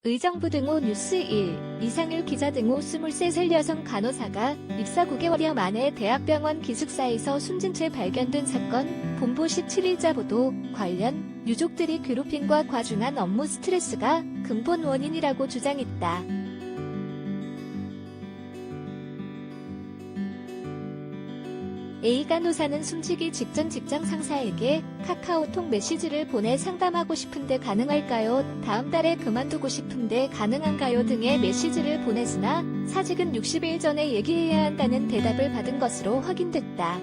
의정부 등호 뉴스 1. 이상일 기자 등호 23살 여성 간호사가 입사 9개월여 만에 대학병원 기숙사에서 숨진 채 발견된 사건. 본보 17일자 보도. 관련 유족들이 괴롭힘과 과중한 업무 스트레스가 근본 원인이라고 주장했다. A 간호사는 숨지기 직전 직장 상사에게 카카오톡 메시지를 보내 상담하고 싶은데 가능할까요? 다음 달에 그만두고 싶은데 가능한가요? 등의 메시지를 보냈으나 사직은 60일 전에 얘기해야 한다는 대답을 받은 것으로 확인됐다.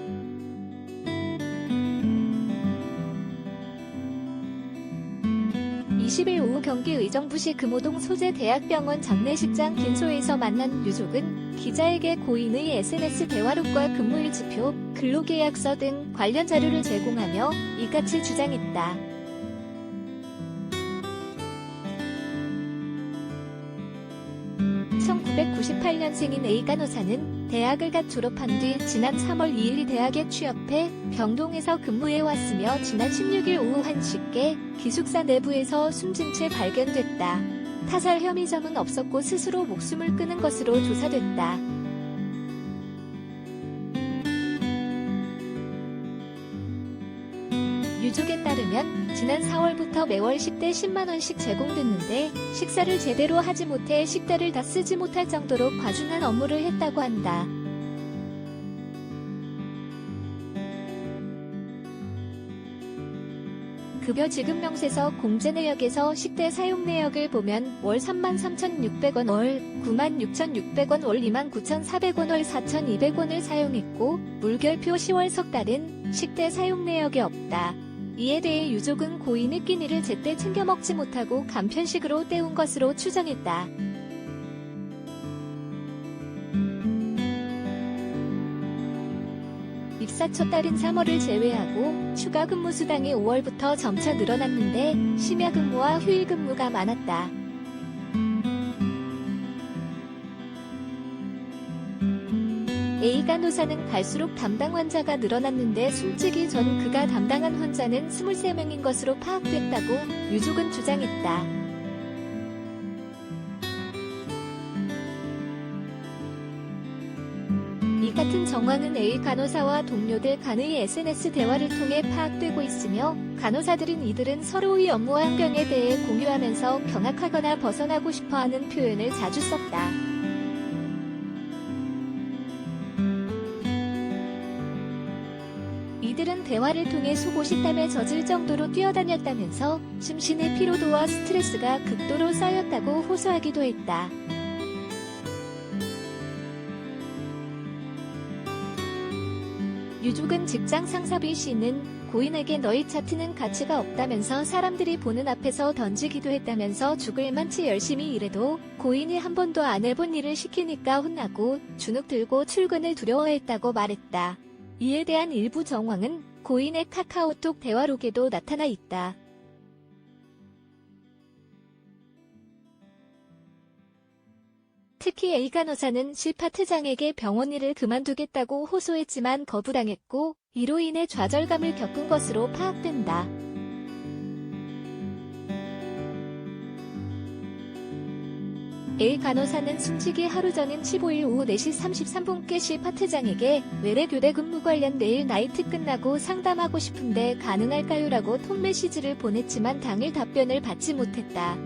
20일 오후 경기 의정부시 금호동 소재 대학병원 장례식장 빈소에서 만난 유족은 기자에게 고인의 SNS 대화록과 근무일지표, 근로계약서 등 관련 자료를 제공하며 이같이 주장했다. (1998년생인) A 간호사는 대학을 갓 졸업한 뒤 지난 3월 2일 이 대학에 취업해 병동에서 근무해왔으며 지난 16일 오후 1시께 기숙사 내부에서 숨진 채 발견됐다. 타살 혐의점은 없었고 스스로 목숨을 끊은 것으로 조사됐다. 유족에 따르면 지난 4월부터 매월 식대 10만원씩 제공됐는데 식사를 제대로 하지 못해 식대를 다 쓰지 못할 정도로 과중한 업무를 했다고 한다. 급여 지급 명세서 공제 내역에서 식대 사용 내역을 보면 월 33,600원, 월 96,600원, 월 29,400원, 월 4,200원을 사용했고 물결표 10월 석 달은 식대 사용 내역이 없다. 이에 대해 유족은 고인의 끼니를 제때 챙겨 먹지 못하고 간편식으로 때운 것으로 추정했다. 입사 첫 달인 3월을 제외하고 추가 근무 수당이 5월부터 점차 늘어났는데 심야 근무와 휴일 근무가 많았다. A 간호사는 갈수록 담당 환자가 늘어났는데 숨지기 전 그가 담당한 환자는 23명인 것으로 파악됐다고 유족은 주장했다. 이 같은 정황은 A 간호사와 동료들 간의 SNS 대화를 통해 파악되고 있으며 간호사들은 이들은 서로의 업무 환경에 대해 공유하면서 경악하거나 벗어나고 싶어하는 표현을 자주 썼다. 이들은 대화를 통해 속옷이 땀에 젖을 정도로 뛰어다녔다면서 심신의 피로도와 스트레스가 극도로 쌓였다고 호소하기도 했다. 유족은 직장 상사 B 씨는 고인에게 너희 차트는 가치가 없다면서 사람들이 보는 앞에서 던지기도 했다면서 죽을 만치 열심히 일해도 고인이 한 번도 안 해본 일을 시키니까 혼나고 주눅 들고 출근을 두려워했다고 말했다. 이에 대한 일부 정황은 고인의 카카오톡 대화록에도 나타나 있다. 특히 A 간호사는 시 파트장에게 병원 일을 그만두겠다고 호소했지만 거부당했고 이로 인해 좌절감을 겪은 것으로 파악된다. A 간호사는 숨지기 하루 전인 15일 오후 4시 33분께 시 파트장에게 외래 교대 근무 관련 내일 나이트 끝나고 상담하고 싶은데 가능할까요? 라고 톡 메시지를 보냈지만 당일 답변을 받지 못했다.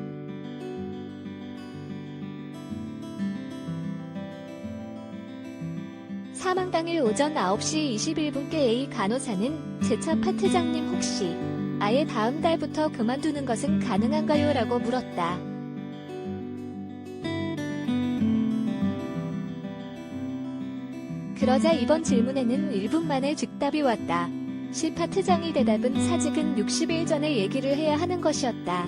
사망 당일 오전 9시 21분께 A 간호사는 제차 파트장님 혹시 아예 다음 달부터 그만두는 것은 가능한가요? 라고 물었다. 그러자 이번 질문에는 1분 만에 즉답이 왔다. 시 파트장의 대답은 사직은 60일 전에 얘기를 해야 하는 것이었다.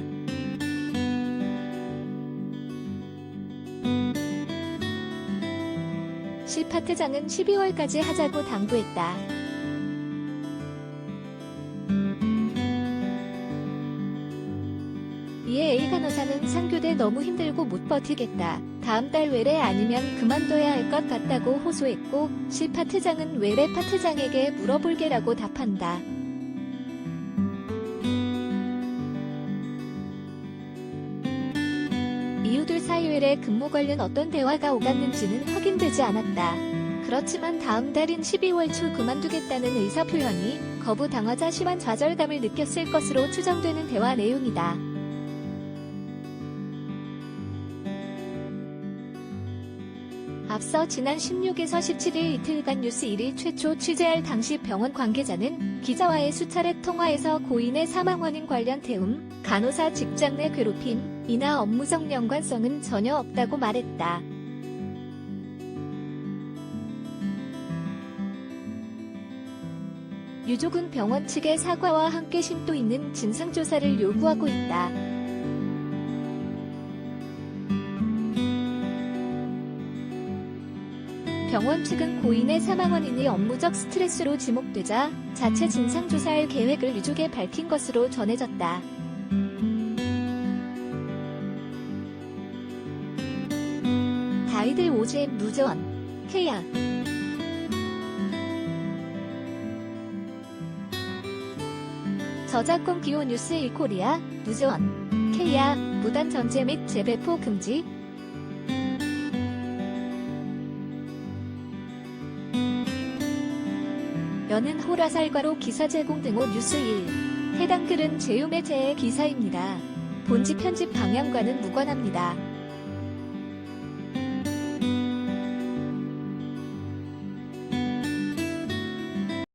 시 파트장은 12월까지 하자고 당부했다. 이에 A 간호사는 상교대 너무 힘들고 못 버티겠다. 다음 달 외래 아니면 그만둬야 할 것 같다고 호소했고 시 파트장은 외래 파트장에게 물어볼게라고 답한다. 이유들 사이에 근무 관련 어떤 대화가 오갔는지는 확인되지 않았다. 그렇지만 다음 달인 12월 초 그만두겠다는 의사표현이 거부당하자 심한 좌절감을 느꼈을 것으로 추정되는 대화 내용이다. 앞서 지난 16에서 17일 이틀간 뉴스 1일 최초 취재할 당시 병원 관계자는 기자와의 수차례 통화에서 고인의 사망 원인 관련 태움, 간호사 직장 내 괴롭힘, 이나 업무적 연관성은 전혀 없다고 말했다. 유족은 병원 측의 사과와 함께 심도 있는 진상조사를 요구하고 있다. 병원 측은 고인의 사망 원인이 업무적 스트레스로 지목되자 자체 진상조사할 계획을 유족에 밝힌 것으로 전해졌다. 다이들 OGM 누전, 케야 저작권 기호 뉴스 1코리아, 누전, 케야, 무단 전제 및 재배포 금지. 연은 호라살과로 기사 제공 등호 뉴스 1. 해당 글은 제휴매체의 기사입니다. 본지 편집 방향과는 무관합니다.